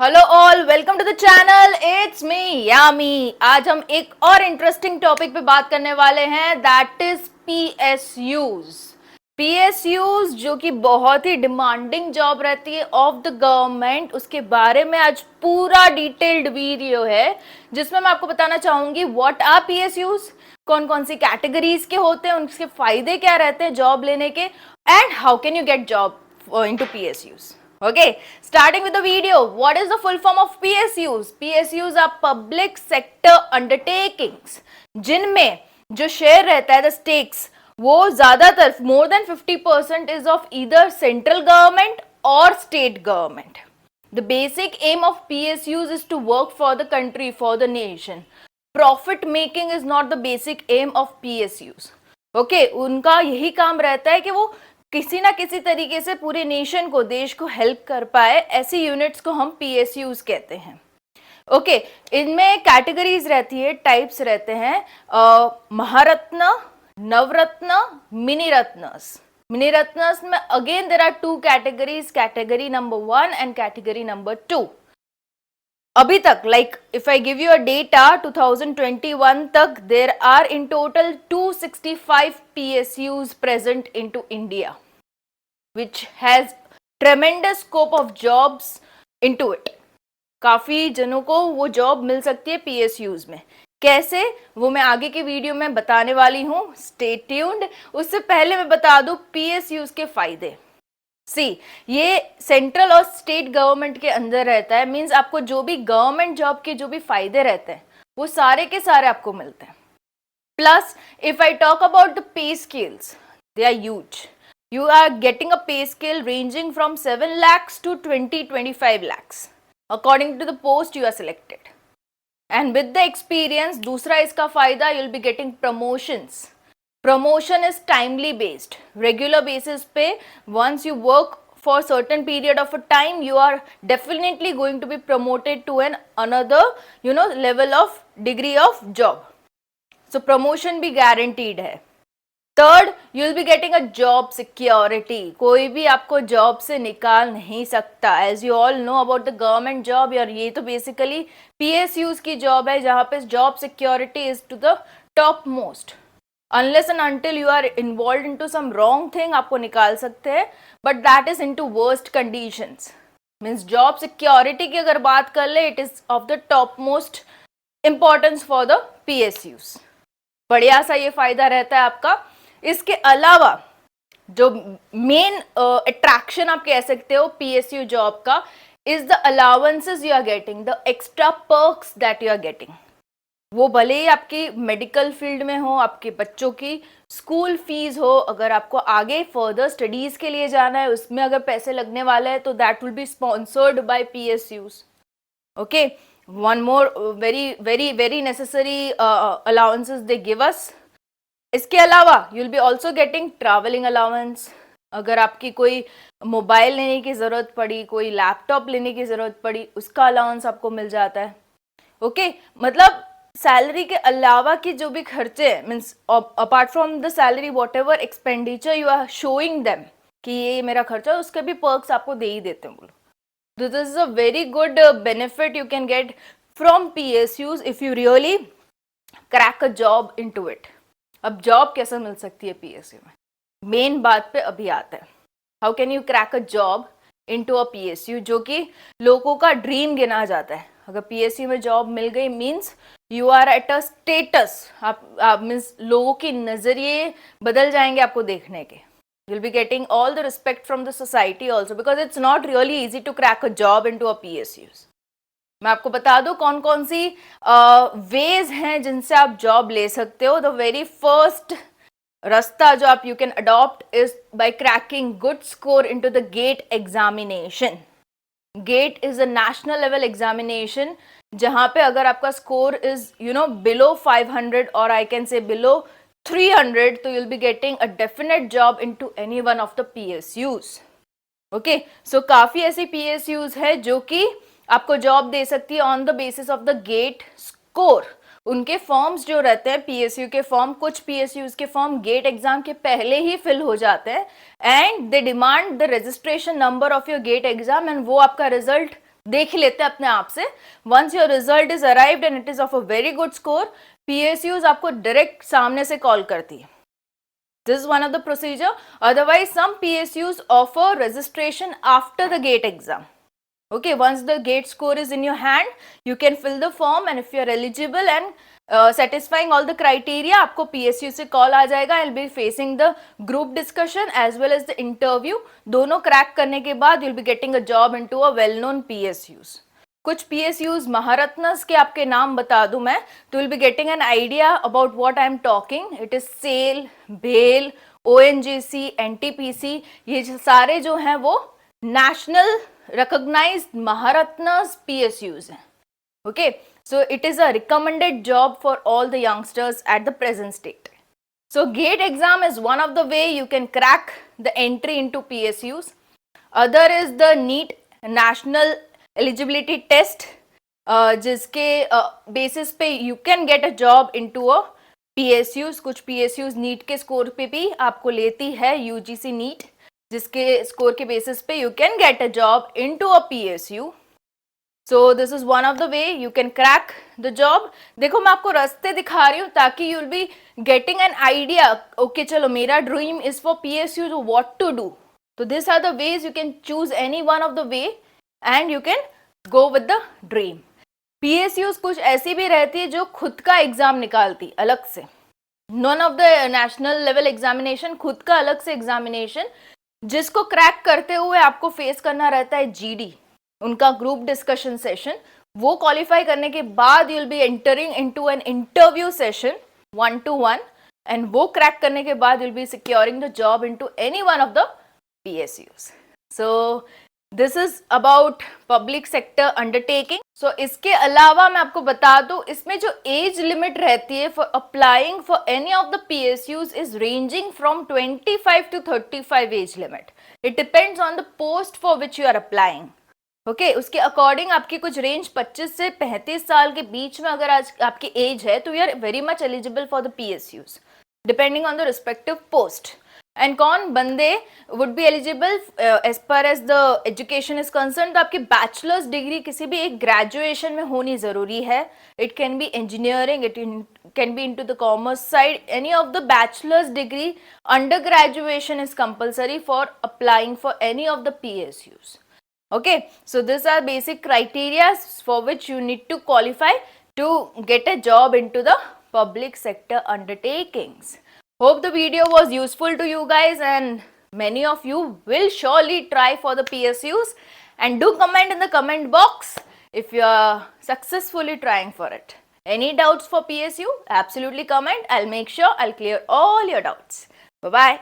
Hello all, welcome to the channel. It's me Yami. आज हम एक और इंटरेस्टिंग टॉपिक पे बात करने वाले हैं, दैट इज पीएसयूज। पीएसयूज जो कि बहुत ही डिमांडिंग जॉब रहती है ऑफ द गवर्नमेंट, उसके बारे में आज पूरा डिटेल्ड वीडियो है जिसमें मैं आपको बताना चाहूंगी व्हाट आर पीएसयूज, कौन कौन सी कैटेगरीज के होते हैं, उनके फायदे क्या रहते हैं जॉब लेने के, and how can you get job into PSUs. Okay, starting with the video. What is the full form of PSUs? PSUs are public sector undertakings, जिनमें जो शेयर रहता है, the stakes, वो ज्यादातर more than 50% is of either central government or state government. The basic aim of PSUs is to work for the country, for the nation. Profit making is not the basic aim of PSUs. Okay, उनका यही काम रहता है कि वो किसी ना किसी तरीके से पूरे नेशन को, देश को हेल्प कर पाए। ऐसी यूनिट्स को हम पीएसयूज कहते हैं। ओके, इनमें कैटेगरीज रहती है, टाइप्स रहते हैं, महारत्न, नवरत्न, मिनी रत्नस। मिनी रत्नस में again there are two categories, category number 1 and category number 2। अभी तक like if I give you a data 2021 तक there are in total 265 PSUs present into India, which has tremendous scope of jobs into it. काफी जनों को वो job मिल सकती है PSUs में। कैसे, वो मैं आगे के वीडियो में बताने वाली हूँ, स्टे ट्यून्ड। उससे पहले मैं बता दूं PSUs के फायदे। ये सेंट्रल और स्टेट गवर्नमेंट के अंदर रहता है, मींस आपको जो भी गवर्नमेंट जॉब के जो भी फायदे रहते हैं वो सारे के सारे आपको मिलते हैं। Plus if I talk about the pay scales, they are huge. You are getting a pay scale ranging from 7 lakhs to 20-25 lakhs according to the post you are selected. And with the experience, दूसरा इसका फायदा, you will be getting promotions. Promotion is timely based, regular basis पे once you work for certain period of a time, you are definitely going to be promoted to an another level of degree of job. So promotion भी guaranteed है। Third, you will be getting a job security. कोई भी आपको job से निकाल नहीं सकता। As you all know about the government job, और ये तो basically PSUs की जॉब है जहाँ पे job security is to the top most. Unless and until you are involved into some wrong thing, आपको निकाल सकते हैं, but that is into worst conditions. Means job security की अगर बात कर ले, it is of the topmost importance for the PSUs. बढ़िया सा ये फायदा रहता है आपका। इसके अलावा जो मेन अट्रैक्शन आप कह सकते हो PSU जॉब का is the allowances you are getting, the extra perks that you are getting. वो भले ही आपकी मेडिकल फील्ड में हो, आपके बच्चों की स्कूल फीस हो, अगर आपको आगे फर्दर स्टडीज के लिए जाना है, उसमें अगर पैसे लगने वाले हैं तो that will be sponsored by PSUs. Okay, one more very very very necessary allowances they give us. इसके अलावा you will B also getting travelling allowance. अगर आपकी कोई मोबाइल लेने की ज़रूरत पड़ी, कोई लैपटॉप लेने की ज़रूरत पड़ी, उसका अलाउंस आपको मिल जाता है। ओके, मतलब सैलरी के अलावा की जो भी खर्चे हैं, means apart from the salary whatever expenditure you are showing them कि ये मेरा खर्चा है, उसके भी पर्क्स आपको दे ही देते हैं। बोलो, this is a very good benefit you can get from PSUs if you really crack a job into it. अब जॉब कैसे मिल सकती है PSU में, मेन बात पे अभी आता है। How can you crack a job into a PSU, जो कि लोगों का ड्रीम गिना जाता है। अगर PSU में जॉब मिल गई means you are at a status, आप मीन्स लोगों के नजरिए बदल जाएंगे आपको देखने के। You will be getting all the respect from the society also, because it's not really easy to crack a job into a PSUs। मैं आपको बता दूं कौन कौन सी वेज हैं जिनसे आप जॉब ले सकते हो। द वेरी फर्स्ट रास्ता जो आप you can adopt is by cracking good score into the GATE examination. GATE is a national level examination जहां पे अगर आपका स्कोर इज बिलो 500 और आई कैन से बिलो 300, तो you will be getting a definite job into any one of the PSUs. Okay, so काफी ऐसी PSUs है जो कि आपको जॉब दे सकती है on the basis of the GATE score. उनके फॉर्म्स जो रहते हैं PSU के फॉर्म, कुछ PSUs के फॉर्म गेट एग्जाम के पहले ही फिल हो जाते हैं and they demand the registration number of your GATE exam, and वो आपका रिजल्ट देख ही लेते हैं अपने आप से. Once your result is arrived and it is of a very good score, PSUs आपको डायरेक्ट सामने से कॉल करती है. This is one of the procedure. Otherwise, some PSUs offer registration after the GATE exam. Okay, once the GATE score is in your hand, you can fill the form, and if you are eligible and satisfying all the criteria, आपको PSU से call आ जाएगा. You'll be facing the group discussion as well as the interview. दोनों crack करने के बाद you'll be getting a job into a well-known PSUs. कुछ PSUs महारत्नस के आपके नाम बता दूं मैं, तो will be getting an idea about what I am talking. It is SAIL, भेल, ONGC, NTPC, ये सारे जो हैं वो नेशनल रिकॉग्नाइज्ड महारत्नस PSUs हैं. Okay, so it is a recommended job for all the youngsters at the present state. So GATE exam is one of the way you can crack the entry into PSUs. Other is the NEET, National Eligibility Test, जिसके basis पे you can get a job into a PSUs. कुछ PSUs NEET के score पे भी आपको लेती है, UGC NEET, जिसके स्कोर के बेसिस पे you can get a job into a PSU. So this is one of the way you can crack the job. देखो मैं आपको रास्ते दिखा रही हूँ ताकि you will be getting an idea. Okay चलो, मेरा ड्रीम इज फॉर PSU, तो व्हाट टू डू. तो this are the ways you can choose any one of the way and you can go with the dream. PSUs कुछ ऐसी भी रहती है जो खुद का एग्जाम निकालती अलग से. None of the national level examination, खुद का अलग से एग्जामिनेशन, जिसको क्रैक करते हुए आपको फेस करना रहता है GD, उनका ग्रुप डिस्कशन सेशन. वो क्वालिफाई करने के बाद you will be entering into an interview session 1-to-1, and वो क्रैक करने के बाद you will be securing the job into any one of the PSUs. So this is about public sector undertaking. So इसके अलावा मैं आपको बता दूं, इसमें जो एज लिमिट रहती है for applying for any of the PSUs is ranging from 25 to 35 age limit. It depends on the post for which you are applying. Okay, उसके अकॉर्डिंग आपकी कुछ रेंज 25 से 35 साल के बीच में अगर आज आपकी एज है तो you are very much eligible for the PSUs depending on the respective post. And कौन बंदे would be eligible as per as the education is concern, तो आपकी बैचलर्स डिग्री किसी भी एक ग्रेजुएशन में होनी जरूरी है. It can be engineering, it can be into the commerce side. Any of the bachelors degree under graduation is compulsory for applying for any of the PSUs. Okay, so these are basic criteria for which you need to qualify to get a job into the public sector undertakings. Hope the video was useful to you guys, and many of you will surely try for the PSUs, and do comment in the comment box if you are successfully trying for it. Any doubts for PSU? Absolutely comment. I'll make sure I'll clear all your doubts. Bye bye.